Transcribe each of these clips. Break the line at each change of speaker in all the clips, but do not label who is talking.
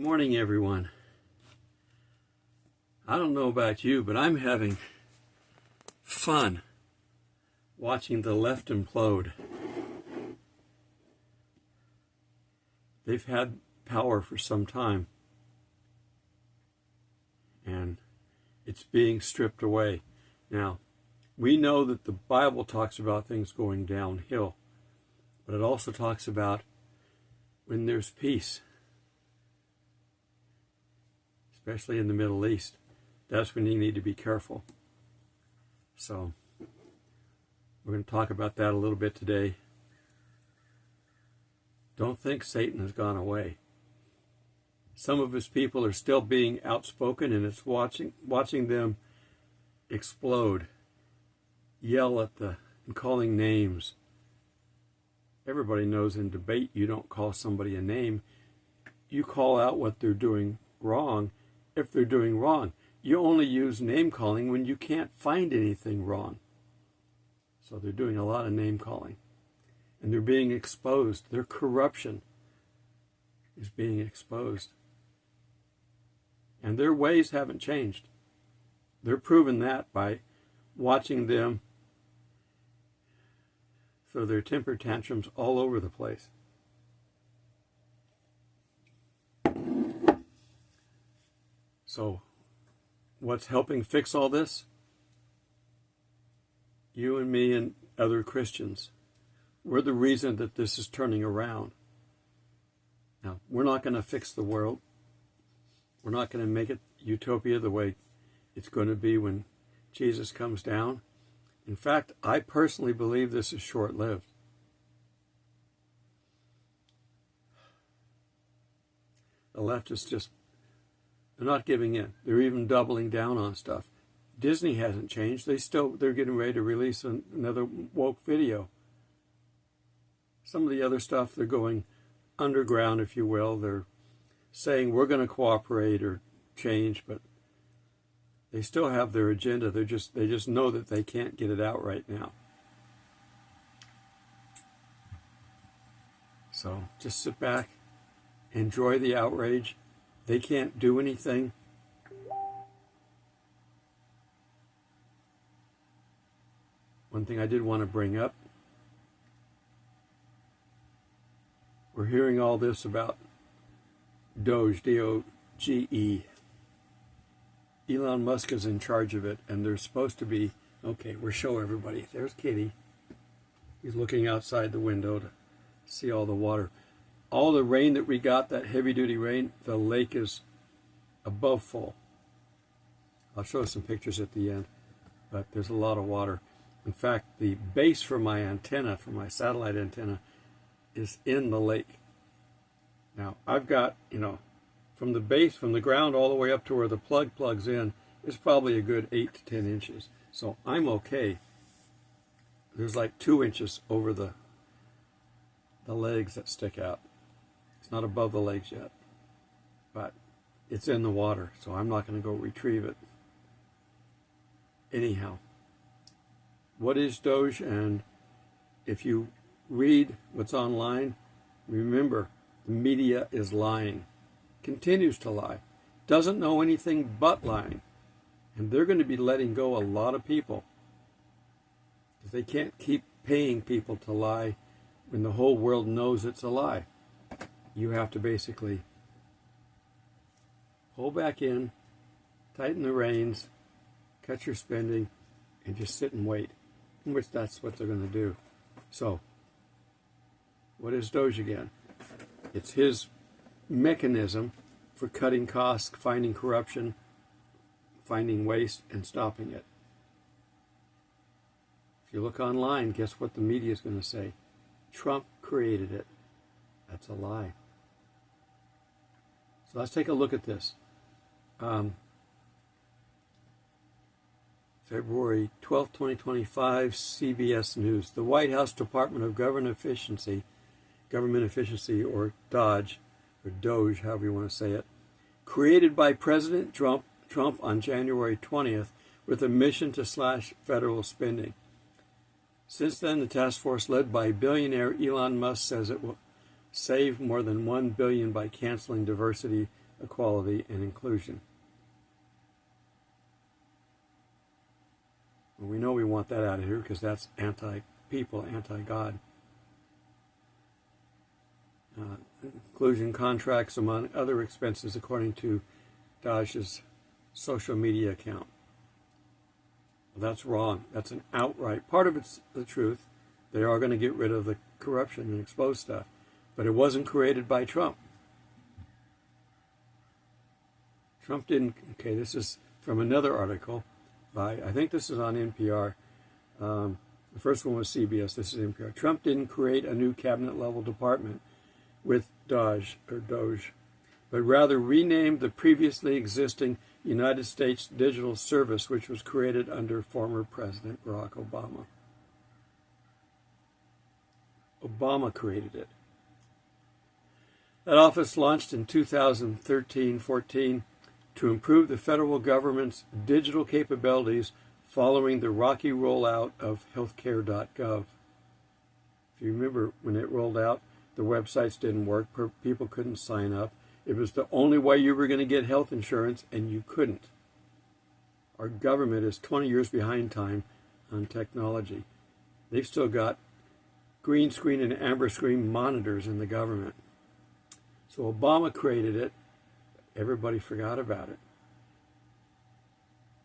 Morning, everyone. I don't know about you, but I'm having fun watching the left implode. They've had power for some time, and it's being stripped away. Now, we know that the Bible talks about things going downhill, but it also talks about when there's peace, especially in the Middle East. That's when you need to be careful. So we're going to talk about that a little bit today. Don't think Satan has gone away. Some of his people are still being outspoken, and it's watching them explode, yell at and calling names. Everybody knows in debate you don't call somebody a name. You call out what they're doing wrong. If they're doing wrong, you only use name calling when you can't find anything wrong. So they're doing a lot of name calling, and they're being exposed. Their corruption is being exposed, and their ways haven't changed. They're proving that by watching them throw their temper tantrums all over the place. So, what's helping fix all this? You and me and other Christians. We're the reason that this is turning around. Now, we're not going to fix the world. We're not going to make it utopia the way it's going to be when Jesus comes down. In fact, I personally believe this is short-lived. The left is just, they're not giving in. They're even doubling down on stuff. Disney hasn't changed. They're getting ready to release another woke video. Some of the other stuff, they're going underground, if you will. They're saying we're going to cooperate or change, but they still have their agenda. They just know that they can't get it out right now. So just sit back, enjoy the outrage. They can't do anything. One thing I did want to bring up, we're hearing all this about Doge, D-O-G-E. Elon Musk is in charge of it, and there's supposed to be, okay, we'll show everybody. There's Kitty. He's looking outside the window to see all the water. All the rain that we got, that heavy-duty rain, the lake is above full. I'll show some pictures at the end, but there's a lot of water. In fact, the base for my antenna, for my satellite antenna, is in the lake. Now, I've got, from the base, from the ground all the way up to where the plug plugs in, is probably a good 8 to 10 inches. So I'm okay. There's like 2 inches over the legs that stick out. It's not above the legs yet, but it's in the water, so I'm not going to go retrieve it. Anyhow, what is Doge? And if you read what's online, remember, the media is lying, continues to lie, doesn't know anything but lying, and they're going to be letting go a lot of people because they can't keep paying people to lie when the whole world knows it's a lie. You have to basically pull back in, tighten the reins, cut your spending, and just sit and wait, in which that's what they're going to do. So, what is Doge again? It's his mechanism for cutting costs, finding corruption, finding waste, and stopping it. If you look online, guess what the media is going to say? Trump created it. That's a lie. So let's take a look at this. February 12, 2025, CBS News. The White House Department of Government Efficiency, or DOGE, or Doge, however you want to say it, created by President Trump on January 20th with a mission to slash federal spending. Since then, the task force led by billionaire Elon Musk says it will save more than $1 billion by canceling diversity equality, and inclusion. Well, we know we want that out of here because that's anti-people, anti-God. Inclusion contracts among other expenses according to Daesh's social media account. Well, that's wrong. That's an outright. Part of it's the truth. They are going to get rid of the corruption and expose stuff. But it wasn't created by Trump. Trump didn't. Okay, this is from another article by, I think this is on NPR. The first one was CBS. This is NPR. Trump didn't create a new cabinet-level department with Doge, but rather renamed the previously existing United States Digital Service, which was created under former President Barack Obama. Obama created it. That office launched in 2013-14 to improve the federal government's digital capabilities following the rocky rollout of healthcare.gov. If you remember when it rolled out, the websites didn't work, people couldn't sign up. It was the only way you were going to get health insurance, and you couldn't. Our government is 20 years behind time on technology. They've still got green screen and amber screen monitors in the government. So Obama created it. Everybody forgot about it.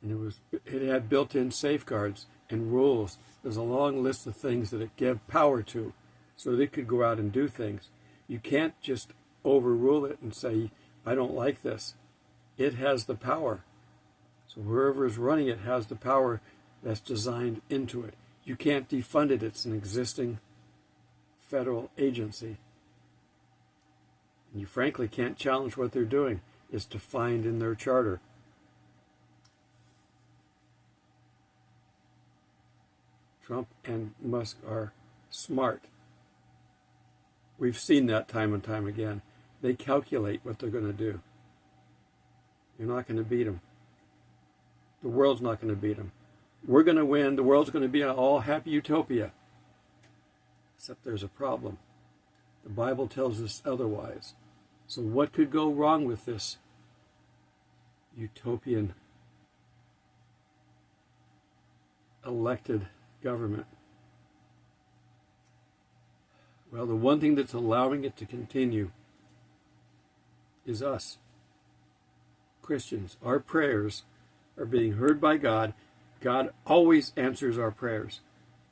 And it had built-in safeguards and rules. There's a long list of things that it gave power to so they could go out and do things. You can't just overrule it and say, I don't like this. It has the power. So whoever is running it has the power that's designed into it. You can't defund it. It's an existing federal agency. And you frankly can't challenge what they're doing. It's defined in their charter. Trump and Musk are smart. We've seen that time and time again. They calculate what they're going to do. You're not going to beat them. The world's not going to beat them. We're going to win. The world's going to be an all-happy utopia. Except there's a problem. The Bible tells us otherwise. So what could go wrong with this utopian elected government? Well, the one thing that's allowing it to continue is us, Christians. Our prayers are being heard by God. God always answers our prayers,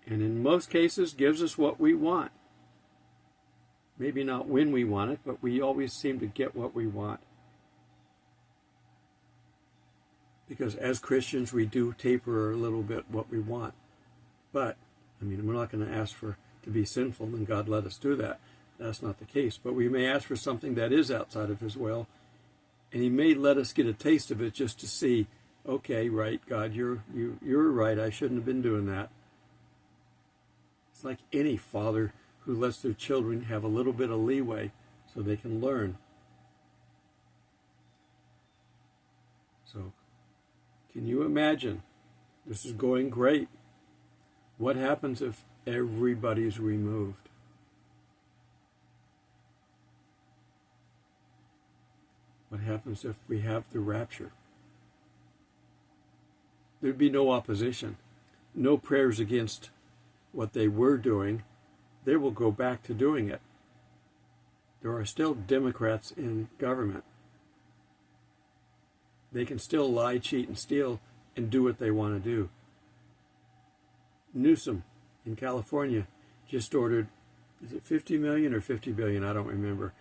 and in most cases gives us what we want. Maybe not when we want it, but we always seem to get what we want. Because as Christians, we do taper a little bit what we want. But, we're not going to ask to be sinful, and God let us do that. That's not the case. But we may ask for something that is outside of His will, and He may let us get a taste of it just to see, okay, right, God, you're right. I shouldn't have been doing that. It's like any father who lets their children have a little bit of leeway so they can learn. So, can you imagine? This is going great. What happens if everybody's removed? What happens if we have the rapture? There'd be no opposition, no prayers against what they were doing. They will go back to doing it. There are still Democrats in government. They can still lie, cheat, and steal and do what they want to do. Newsom in California just ordered, is it 50 million or 50 billion? I don't remember.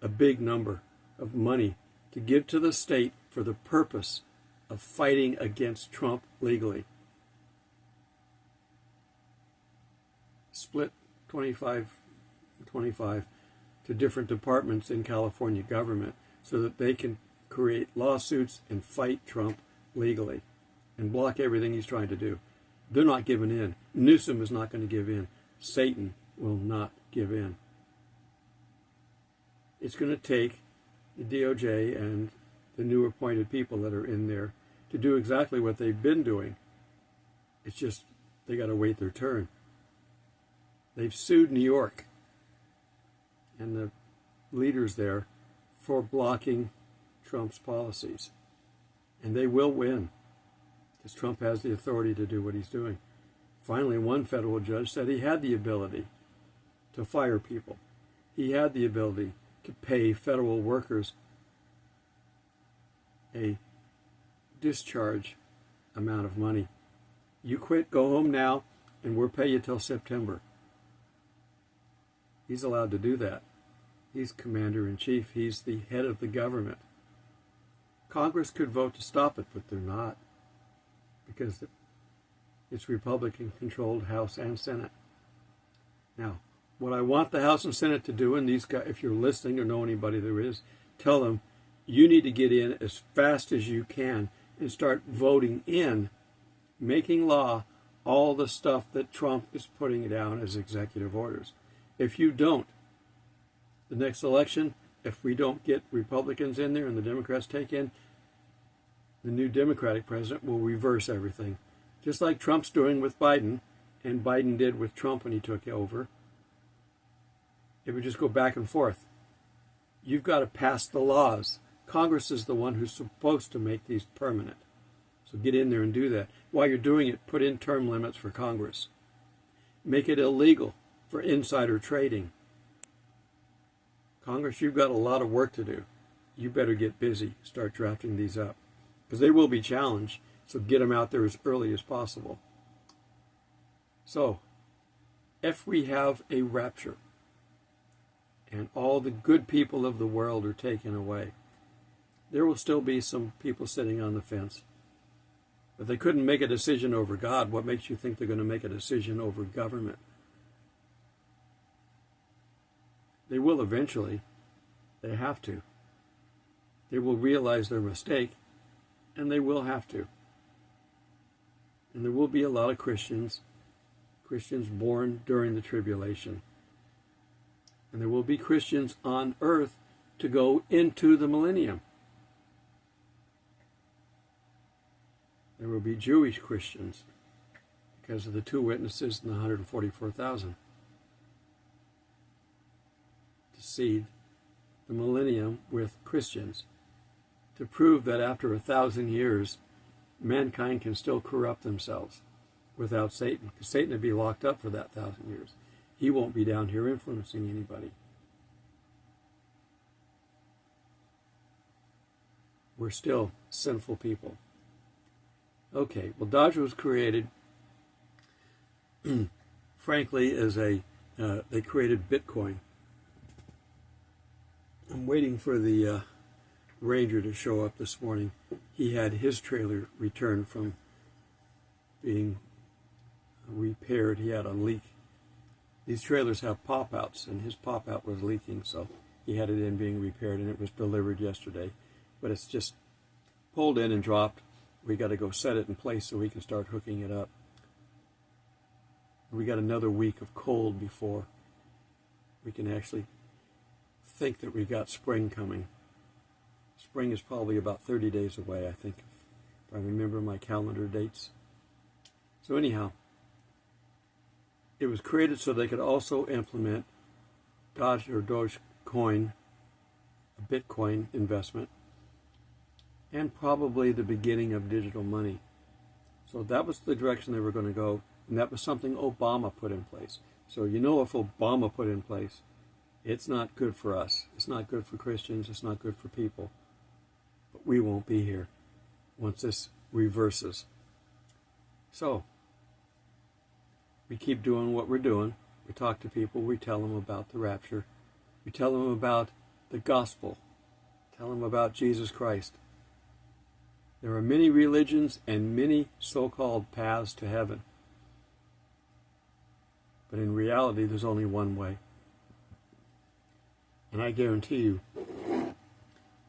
A big number of money to give to the state for the purpose of fighting against Trump legally. Split 25 to different departments in California government so that they can create lawsuits and fight Trump legally and block everything he's trying to do. They're not giving in. Newsom is not going to give in. Satan will not give in. It's going to take the DOJ and the new appointed people that are in there to do exactly what they've been doing. It's just they got to wait their turn. They've sued New York and the leaders there for blocking Trump's policies. And they will win, because Trump has the authority to do what he's doing. Finally, one federal judge said he had the ability to fire people. He had the ability to pay federal workers a discharge amount of money. You quit, go home now, and we'll pay you till September. He's allowed to do that. He's commander-in-chief. He's the head of the government. Congress could vote to stop it, but they're not, because it's Republican-controlled House and Senate. Now, what I want the House and Senate to do, and these guys, if you're listening or know anybody there is, tell them you need to get in as fast as you can and start voting in, making law, all the stuff that Trump is putting down as executive orders. If you don't, the next election, if we don't get Republicans in there and the Democrats take in, the new Democratic president will reverse everything. Just like Trump's doing with Biden, and Biden did with Trump when he took over. It would just go back and forth. You've got to pass the laws. Congress is the one who's supposed to make these permanent. So get in there and do that. While you're doing it, put in term limits for Congress. Make it illegal for insider trading. Congress, you've got a lot of work to do. You better get busy. Start drafting these up. Because they will be challenged. So get them out there as early as possible. So, if we have a rapture, and all the good people of the world are taken away, there will still be some people sitting on the fence. If they couldn't make a decision over God, what makes you think they're going to make a decision over government? They will eventually. They have to. They will realize their mistake, and they will have to. And there will be a lot of Christians born during the tribulation. And there will be Christians on earth to go into the millennium. There will be Jewish Christians because of the 2 witnesses and the 144,000 to seed the millennium with Christians, to prove that after 1,000 years, mankind can still corrupt themselves without Satan, because Satan would be locked up for that 1,000 years. He won't be down here influencing anybody. We're still sinful people. Okay, well, Dodge was created, frankly, as they created Bitcoin. I'm waiting for the Ranger to show up this morning. He had his trailer returned from being repaired. He had a leak. These trailers have pop-outs, and his pop-out was leaking, so he had it in being repaired, and it was delivered yesterday. But it's just pulled in and dropped. We got to go set it in place so we can start hooking it up. We got another week of cold before we can actually think that we got spring coming. Spring is probably about 30 days away, I think, if I remember my calendar dates. So anyhow, it was created so they could also implement Dogecoin, a Bitcoin investment, and probably the beginning of digital money. So that was the direction they were going to go, and that was something Obama put in place. So you know, if Obama put in place, it's not good for us. It's not good for Christians. It's not good for people. But we won't be here once this reverses. So we keep doing what we're doing. We talk to people. We tell them about the rapture. We tell them about the gospel. Tell them about Jesus Christ. There are many religions and many so-called paths to heaven. But in reality, there's only one way. And I guarantee you,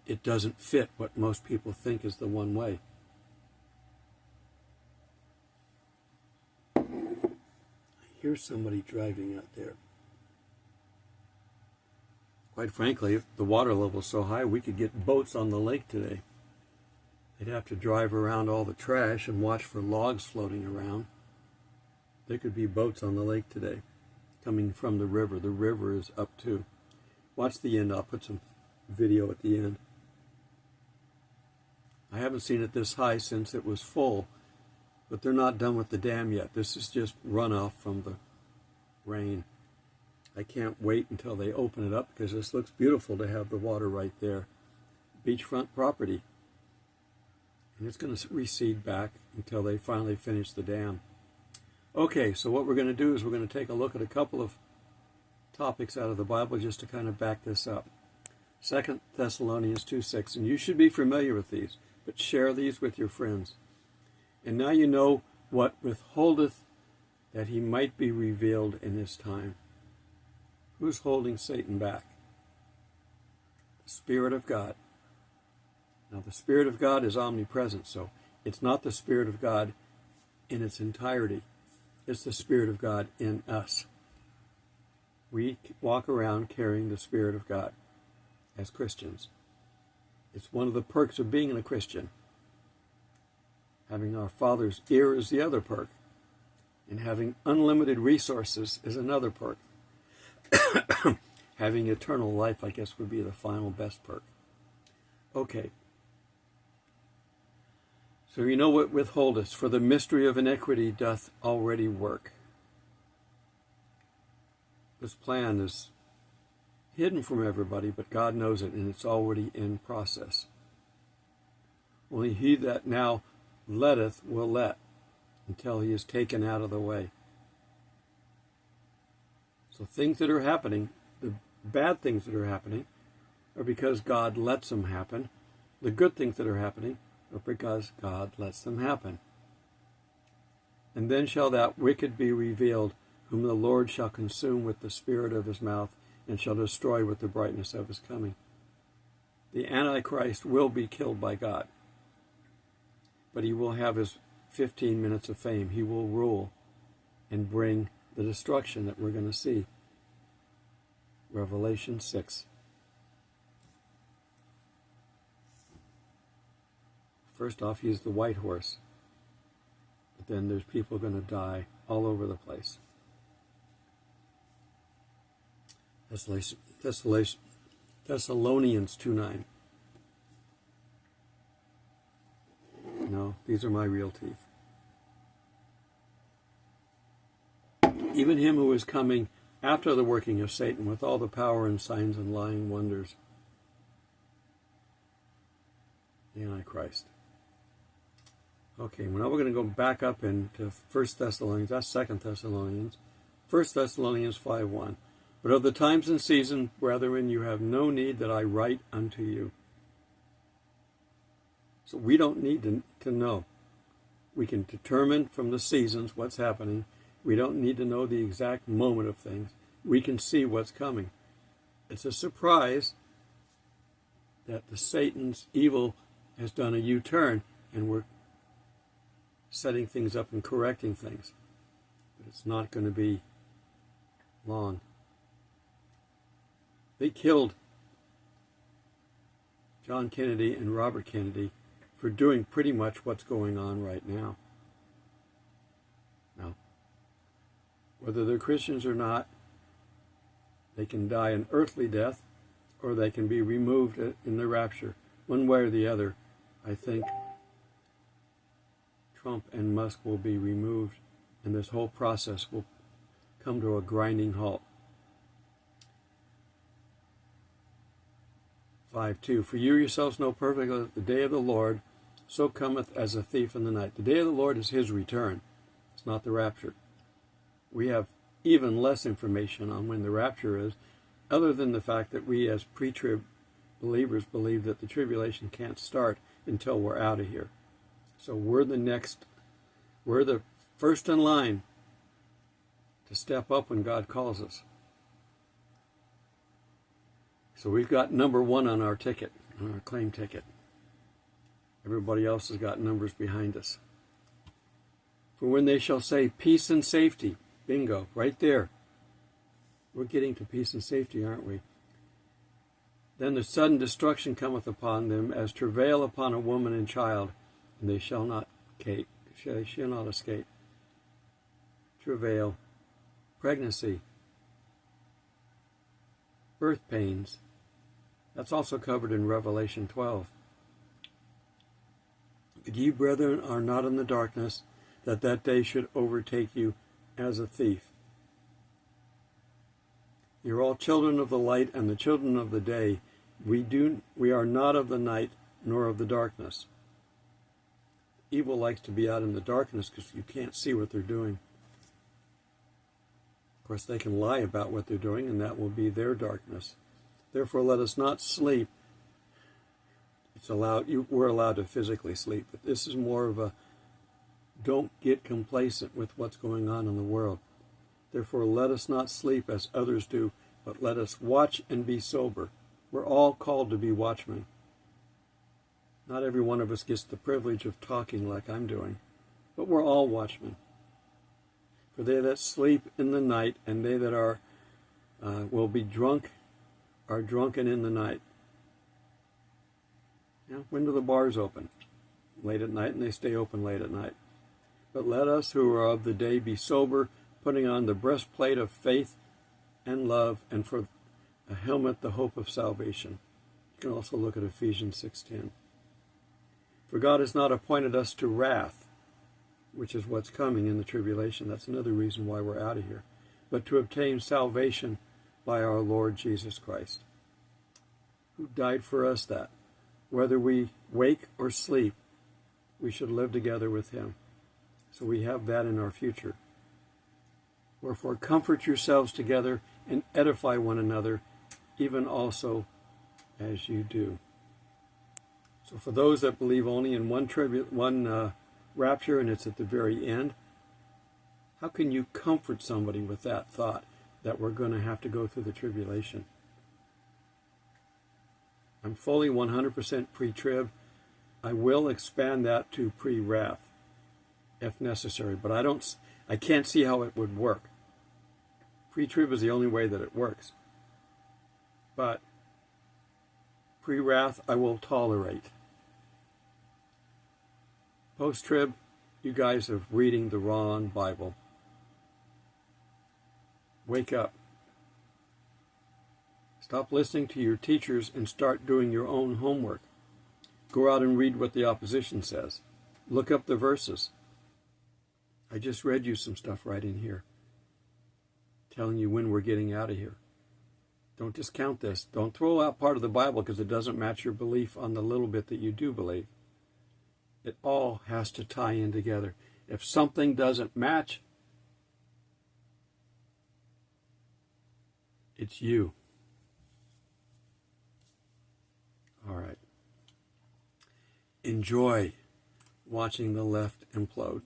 it doesn't fit what most people think is the one way. I hear somebody driving out there. Quite frankly, if the water level's so high, we could get boats on the lake today. They'd have to drive around all the trash and watch for logs floating around. There could be boats on the lake today coming from the river. The river is up too. Watch the end. I'll put some video at the end. I haven't seen it this high since it was full, but they're not done with the dam yet. This is just runoff from the rain. I can't wait until they open it up because this looks beautiful to have the water right there. Beachfront property. And it's going to recede back until they finally finish the dam. Okay, so what we're going to do is we're going to take a look at a couple of topics out of the Bible just to kind of back this up. 2 Thessalonians 2:6, and you should be familiar with these, but share these with your friends. And now you know what withholdeth, that he might be revealed in his time. Who's holding Satan back? The Spirit of God. Now the Spirit of God is omnipresent, so it's not the Spirit of God in its entirety. It's the Spirit of God in us. We walk around carrying the Spirit of God as Christians. It's one of the perks of being a Christian. Having our Father's ear is the other perk. And having unlimited resources is another perk. Having eternal life, I guess, would be the final best perk. Okay. So you know what withholdeth, for the mystery of iniquity doth already work. This plan is hidden from everybody, but God knows it, and it's already in process. Only he that now letteth will let, until he is taken out of the way. So things that are happening, the bad things that are happening, are because God lets them happen. The good things that are happening are because God lets them happen. And then shall that wicked be revealed, whom the Lord shall consume with the spirit of his mouth, and shall destroy with the brightness of his coming. The Antichrist will be killed by God, but he will have his 15 minutes of fame. He will rule and bring the destruction that we're going to see. Revelation 6. First off, he's the white horse. But then there's people going to die all over the place. Thessalonians 2:9. No, these are my real teeth. Even him who is coming after the working of Satan with all the power and signs and lying wonders. The Antichrist. Okay, now we're going to go back up into 1 Thessalonians. That's 2 Thessalonians. 1 Thessalonians 5:1. But of the times and seasons, brethren, you have no need that I write unto you. So we don't need to know. We can determine from the seasons what's happening. We don't need to know the exact moment of things. We can see what's coming. It's a surprise that the Satan's evil has done a U-turn, and we're setting things up and correcting things. But it's not going to be long. They killed John Kennedy and Robert Kennedy for doing pretty much what's going on right now. Now, whether they're Christians or not, they can die an earthly death, or they can be removed in the rapture. One way or the other, I think Trump and Musk will be removed, and this whole process will come to a grinding halt. 5:2. For you yourselves know perfectly that the day of the Lord so cometh as a thief in the night. The day of the Lord is his return. It's not the rapture. We have even less information on when the rapture is, other than the fact that we as pre-trib believers believe that the tribulation can't start until we're out of here. So we're the first in line to step up when God calls us. So we've got number 1 on our ticket, on our claim ticket. Everybody else has got numbers behind us. For when they shall say peace and safety, bingo, right there. We're getting to peace and safety, aren't we? Then the sudden destruction cometh upon them as travail upon a woman and child, and they shall not escape. Travail, pregnancy, birth pains. That's also covered in Revelation 12. But ye, brethren, are not in the darkness, that that day should overtake you as a thief. You're all children of the light and the children of the day. We are not of the night nor of the darkness. Evil likes to be out in the darkness because you can't see what they're doing. Of course, they can lie about what they're doing, and that will be their darkness. Therefore, let us not sleep. We're allowed to physically sleep, but this is more of a don't get complacent with what's going on in the world. Therefore, let us not sleep as others do, but let us watch and be sober. We're all called to be watchmen. Not every one of us gets the privilege of talking like I'm doing, but we're all watchmen. For they that sleep in the night, and they that are will be drunk, are drunken in the night. When do the bars open? Late at night, and they stay open late at night. But let us who are of the day be sober, putting on the breastplate of faith and love, and for a helmet the hope of salvation. You can also look at Ephesians 6:10. For God has not appointed us to wrath, which is what's coming in the tribulation. That's another reason why we're out of here. But to obtain salvation by our Lord Jesus Christ, who died for us that, whether we wake or sleep, we should live together with him. So we have that in our future. Wherefore comfort yourselves together and edify one another, even also as you do. So for those that believe only in one rapture, and it's at the very end, how can you comfort somebody with that thought that we're going to have to go through the tribulation? I'm fully 100% pre-trib. I will expand that to pre-wrath if necessary, but I can't see how it would work. Pre-trib is the only way that it works. But pre-wrath I will tolerate. Post-trib, you guys are reading the wrong Bible. Wake up. Stop listening to your teachers and start doing your own homework. Go out and read what the opposition says. Look up the verses. I just read you some stuff right in here, telling you when we're getting out of here. Don't discount this. Don't throw out part of the Bible because it doesn't match your belief on the little bit that you do believe. It all has to tie in together. If something doesn't match, it's you. All right. Enjoy watching the left implode.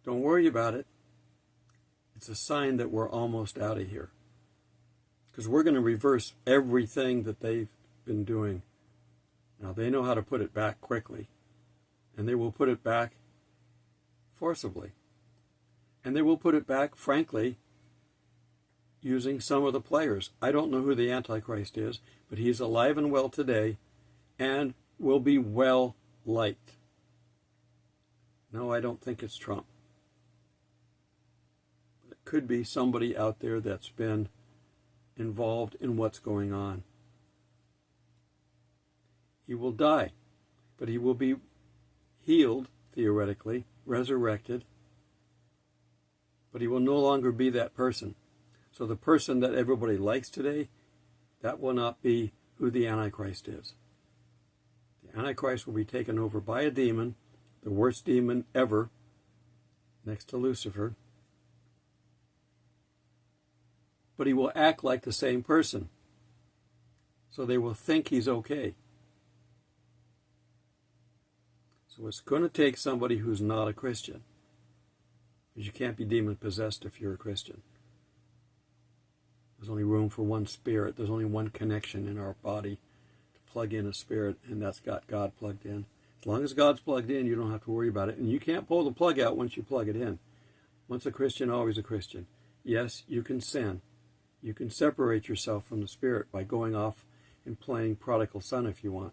Don't worry about it. It's a sign that we're almost out of here. Because we're going to reverse everything that they've been doing. Now, they know how to put it back quickly. And they will put it back forcibly. And they will put it back, frankly, using some of the players. I don't know who the Antichrist is, but he's alive and well today and will be well liked. No, I don't think it's Trump. But it could be somebody out there that's been involved in what's going on. He will die, but he will be healed, theoretically, resurrected, but he will no longer be that person. So the person that everybody likes today, that will not be who the Antichrist is. The Antichrist will be taken over by a demon, the worst demon ever, next to Lucifer. But he will act like the same person. So they will think he's okay. So it's going to take somebody who's not a Christian. Because you can't be demon-possessed if you're a Christian. There's only room for one spirit. There's only one connection in our body to plug in a spirit, and that's got God plugged in. As long as God's plugged in, you don't have to worry about it. And you can't pull the plug out once you plug it in. Once a Christian, always a Christian. Yes, you can sin. You can separate yourself from the spirit by going off and playing prodigal son if you want.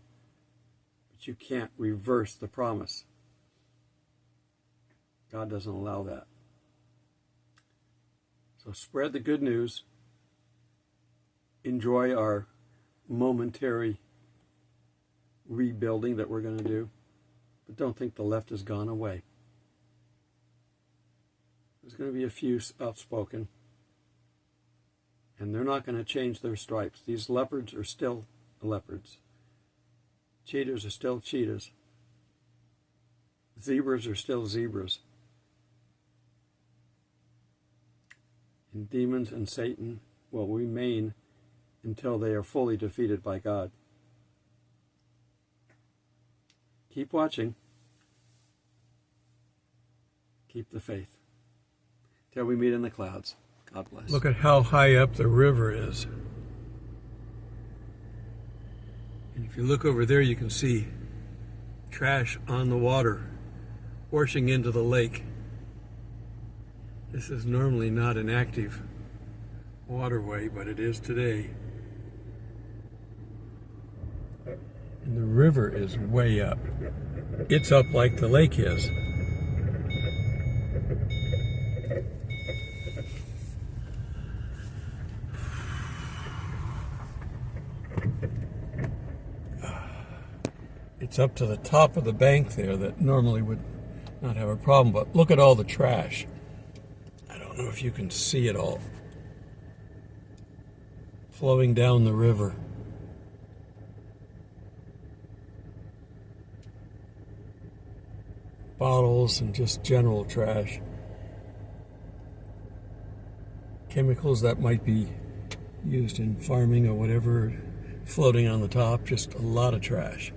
But you can't reverse the promise. God doesn't allow that. So spread the good news. Enjoy our momentary rebuilding that we're going to do. but don't think the left has gone away. There's going to be a few outspoken, and they're not going to change their stripes. These leopards are still leopards. Cheetahs are still cheetahs. Zebras are still zebras. And demons and Satan will remain until they are fully defeated by God. Keep watching. Keep the faith. Till we meet in the clouds. God bless. Look at how high up the river is. And if you look over there, you can see trash on the water washing into the lake. This is normally not an active waterway, but it is today. And the river is way up. It's up like the lake is. It's up to the top of the bank there that normally would not have a problem, but look at all the trash. I don't know if you can see it all flowing down the river. Bottles and just general trash. Chemicals that might be used in farming or whatever floating on the top, just a lot of trash.